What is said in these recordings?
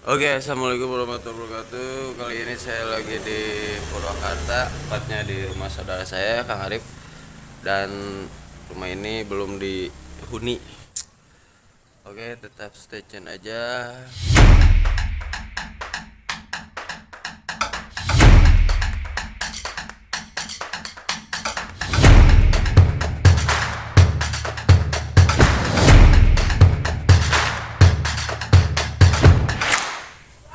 Oke, assalamualaikum warahmatullahi wabarakatuh. Kali ini saya lagi di Purwakarta, tepatnya di rumah saudara saya, Kang Arif. Dan rumah ini belum dihuni. Oke, tetap stay tune aja.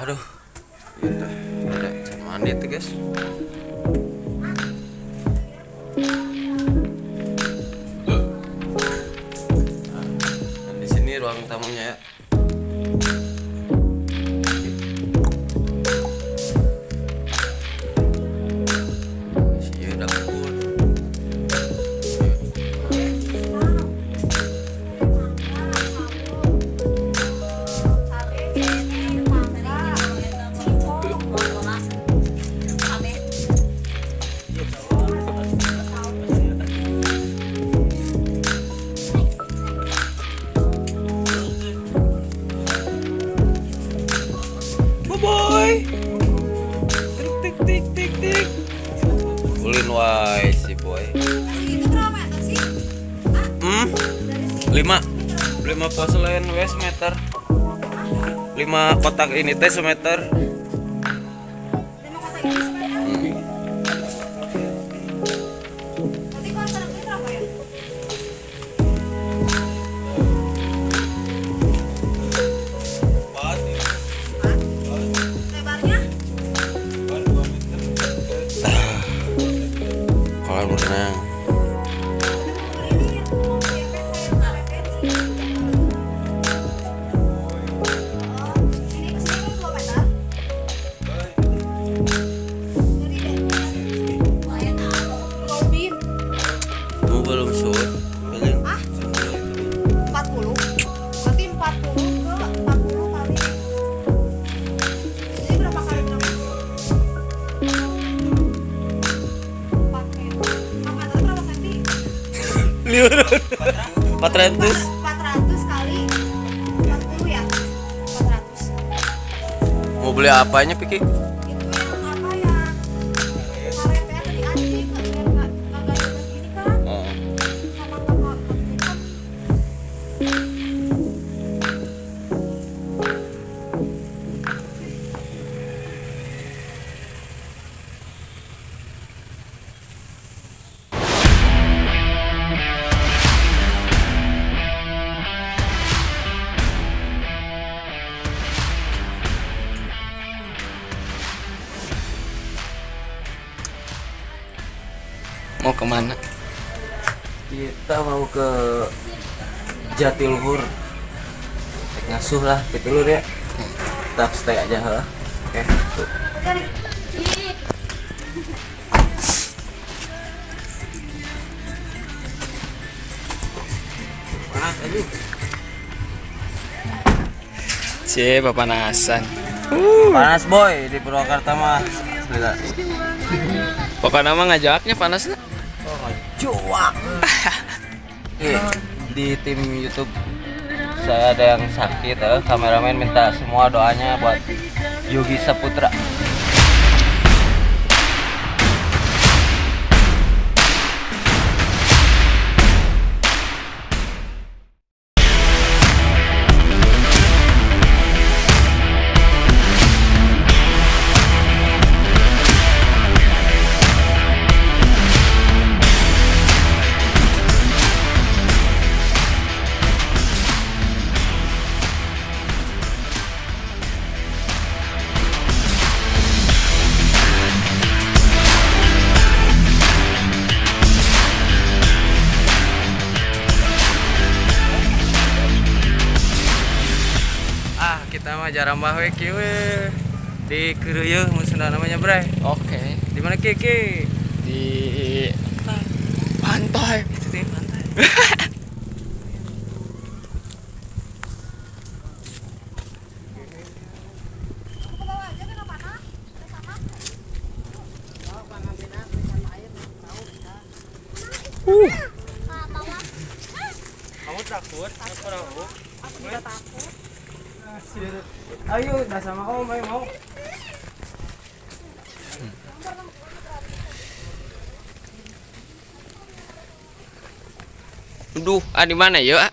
Aduh, gitu. Ada mandi tuh guys. Dan di sini ruang tamunya ya. Isinya dapur. Boy, tik tik tik tik. Ulin wae si boy. Itu berapa meter sih? Lima porcelain wes meter. 5 kotak ini teh semeter. 5 kotak ini sebenarnya. Nanti kalau sekarang ini berapa ya? Hah? Lebarnya? Kolam renang. Ini mau DP saya nggak DP sih. Oh, ini kesini kan 2 meter. Jadi deh, lumayan loading. Kamu belum shoot? Belum. Ah, 40. Berarti 40 ke 40 kali. Jadi berapa kali berapa? 4 meter. 4 meter berapa senti? 400. 400 kali 40 ya? 400. Mau beli apanya Piki? Itu yang apa ya? Karetnya tadi anjing, nggak ada gini kan? Oh. Sama toko ini kan. Mau kemana? Kita mau ke Jatiluhur. Ngasuh lah Jatiluhur ya. Tetap stay aja ha. Oke. Tuh. Dari Panas aja. Cie, papanasan. Panas boy di Purwakarta mah. Gila. Pokoknya mah ngajaknya panasnya. Cuak. Di tim YouTube saya ada yang sakit, kameramen minta semua doanya buat Yogi Saputra. Kita mah jarang bawe kieu di Keureueuh musuhna namanya Bre. Oke. Di mana Kiki? Di Pantai. Itu di pantai. ke bawah aja kenapa nak? Sama. Kamu takut? Aku juga takut. Ayo, dah sama kamu mau. Duh, di mana ya?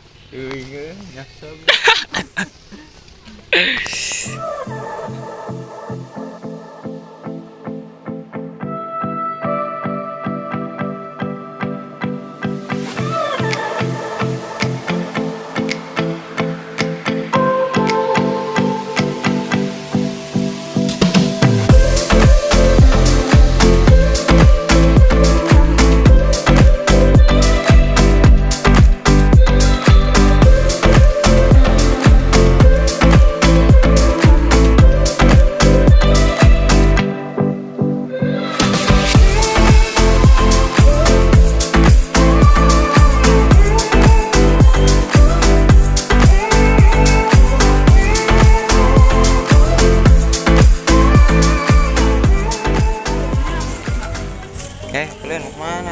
Kalian mau kemana?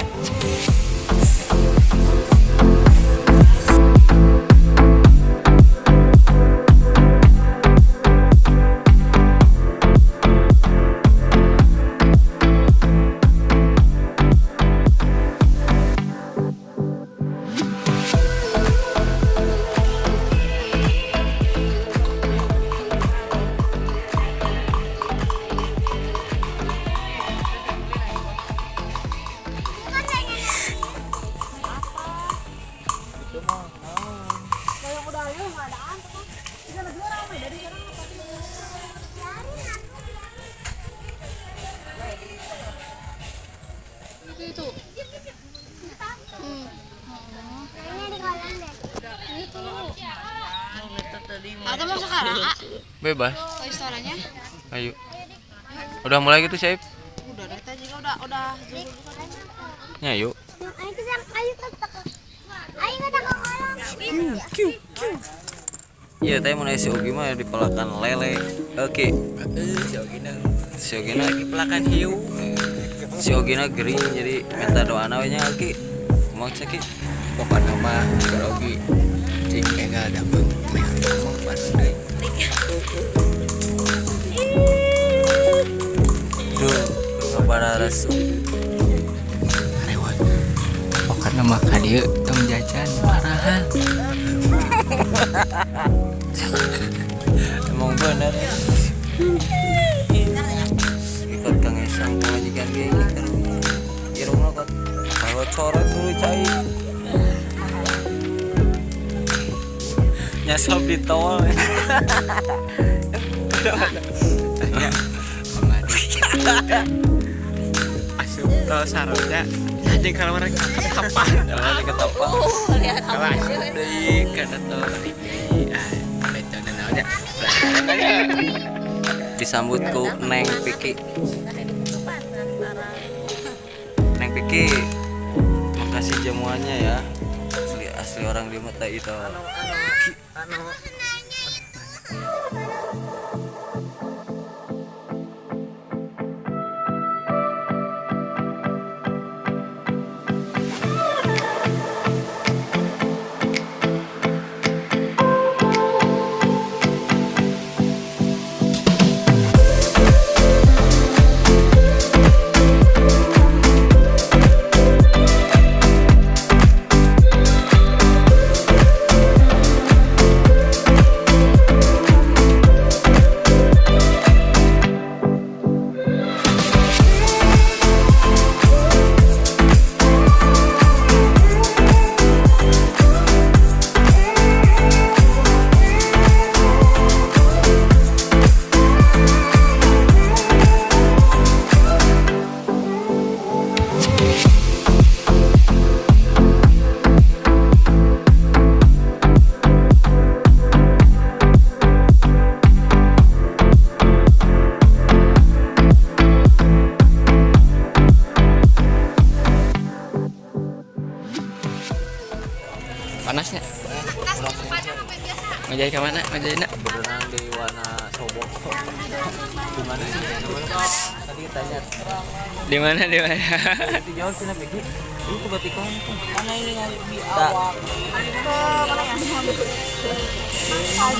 Itu. Kayaknya di kolam deh. Itu. Atau mau sekarang? Bebas. Ke restorannya? Ayo. Udah mulai gitu, Saib? Udah deh, tadi udah. Ya, yuk. Ayo kita ke kolam. Iya, tadi mau si Ogi mah di pelakan lele. Oke. Si Ogina lagi pelakan hiu. Si Ogina gering jadi minta doa nya Ogi. Mau sakit. Pokoknya mah kalau Ogi cing enggak ada mau pas deh. Tuh, kepada resu. Lewat. Pokoknya mah ka dieu tong jajan parahan. Emang bener. Ikut Kang Esang majikan dia gitu. Irungna kok kalau coret dulu cai. Nyasop di tol. Asup tol Saroja. Jadi kalau mereka ketapan. Jangan diketapak. Lihat apa Deui kana tol Riki. Betul naonnya. Disambut ku Neng Piki. Neng Piki, makasih jamuannya ya. Asli orang di mata itu. Panasnya. Ngejai ke mana? Ngejai nak? Berenang di Wonosobo. Di mana sih? Tadi tanya. Di mana? Di mana? Di jauh sini pergi. Ini ke Batikon. Mana ini di awak? Mana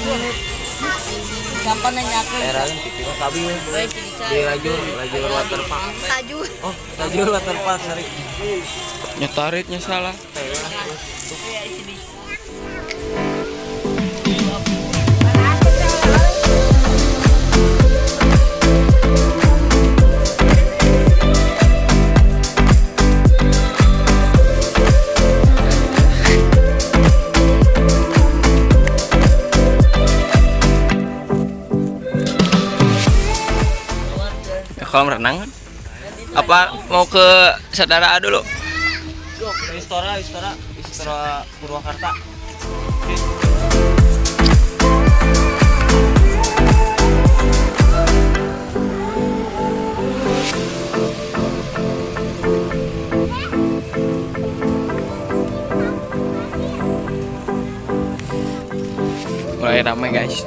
ya? Gampang nanyakeun. Daerahnya pipinya kabi Bae cica. di lajur waterpark. Taju. Oh, lajur waterpark sorry. Nyetaritnya salah. Ya sini. Kolam renang kan? Apa mau ke Sadara dulu? Istora Purwakarta. Mulai ramai guys.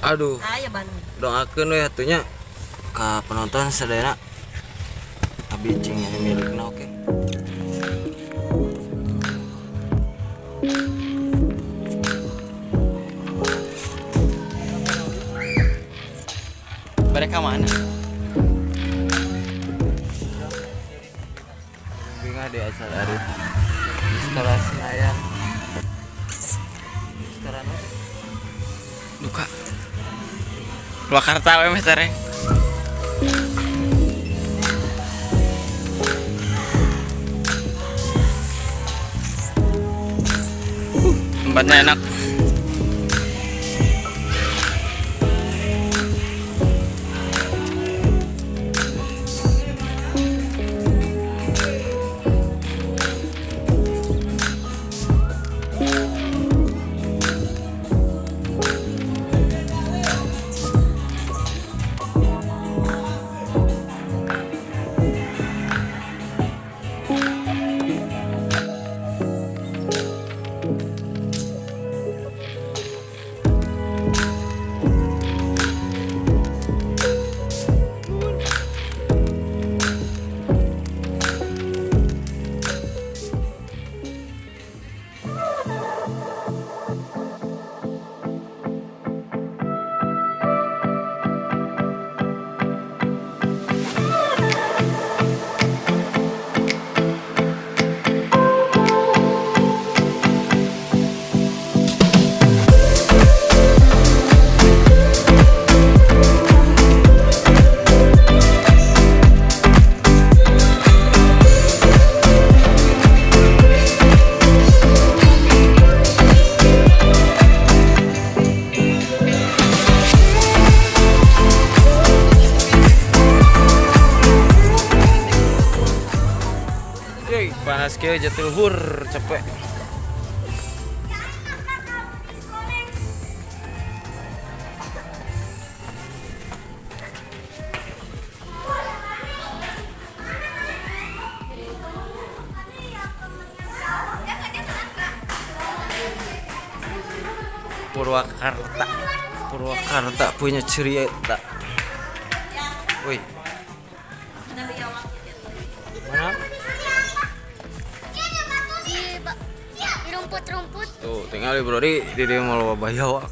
Aduh, Aya Bandung. doakeun we atunya ka penonton sadayana. Abi cing anu milikna oke. Mereka mana? Binga di acara hari Istora Senayan. Istora no? Duka. Purwakarta we teh. Tempatnya enak. Panas kieu jatuh hur cepet. Purwakarta punya cerita. Woi. Mana? Di rumput-rumput. Tuh, tinggal di Brodi di dia mau loba bayawak.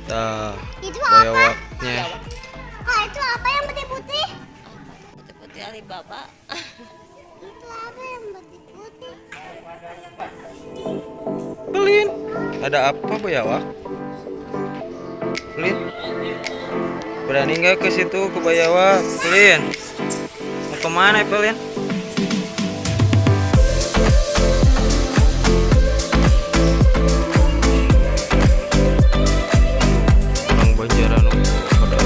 Tah, Itu bayawaknya. itu apa yang putih-putih? Putih-putih Alibaba. Itu apa yang putih-putih? Pelin. Ada apa bayawak? Pelin. Berani nggak ke situ ke bayawak? Pelin. Mau kemana Pelin? Orang Banjaran pada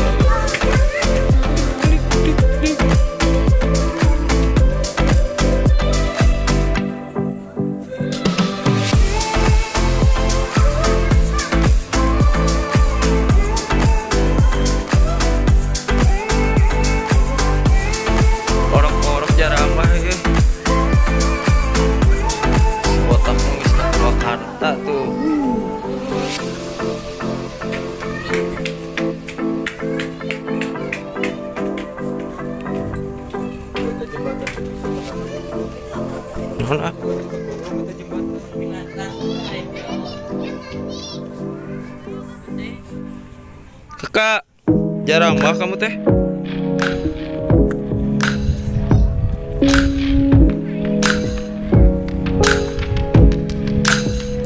Nuhun ah. Kakak, jarang bah kamu teh.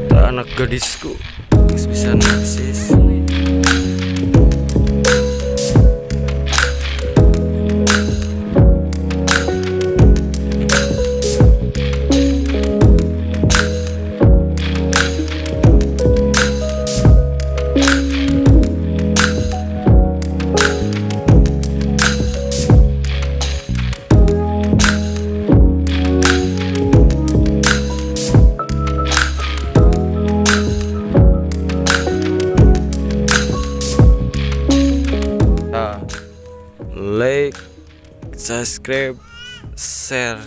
Tak anak gadisku, bisa narsis. Like, subscribe, share.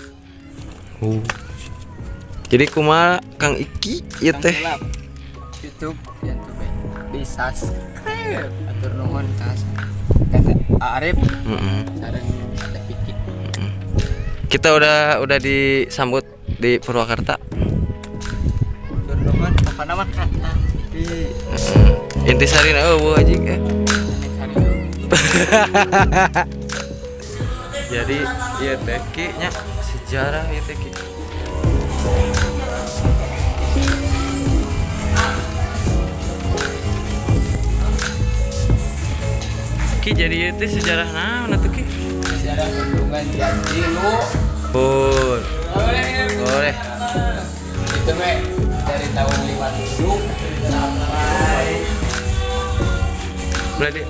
Jadi kumaha Kang Iki ieu teh? YouTube di subscribe atur nuhun kata Arif sareng teh pikir. Kita udah disambut di Purwakarta. Atur nuhun apa nama kata di Intisarina eueuh anjing Jadi ieu teh Ki nya sejarah ieu teh Ki. Ki jadi ieu teh sejarah naon atuh Ki? sejarah bendungan Janji lu. Pun. Boleh. Itu we dari tahun 57 sampai Boleh.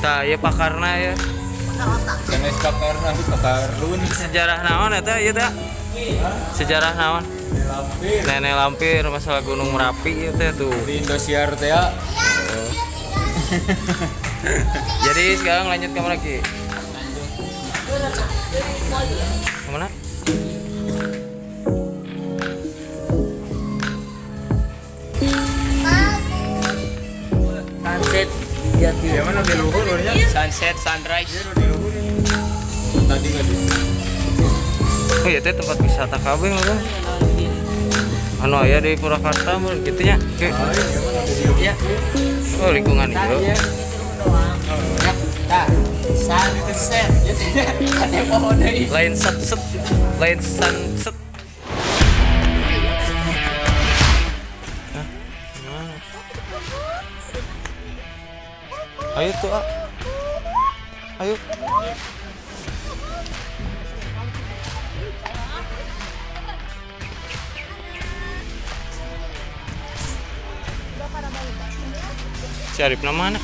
Tah ieu pakarna ya. sanes pakarun Sejarah naon eta ieu teh? Sejarah naon? Nenek Lampir masalah Gunung Merapi itu tuh. di Indosiar teh ya. Jadi sekarang lanjut ke mana Ki? Kemana? Sunset Jati. Ya mana di luhur ya? Sunset sunrise. Tadi kan Oh iya teh tempat wisata kabeh mah. Anu aya di Purwakarta mun kitu nya. ya. Oh lingkungan itu. Tah, sunset. Ada pohon deui. Lain set, lain sunset. Hah? Mana? Ayo tuh, ah. Ayo. Si Arif mana?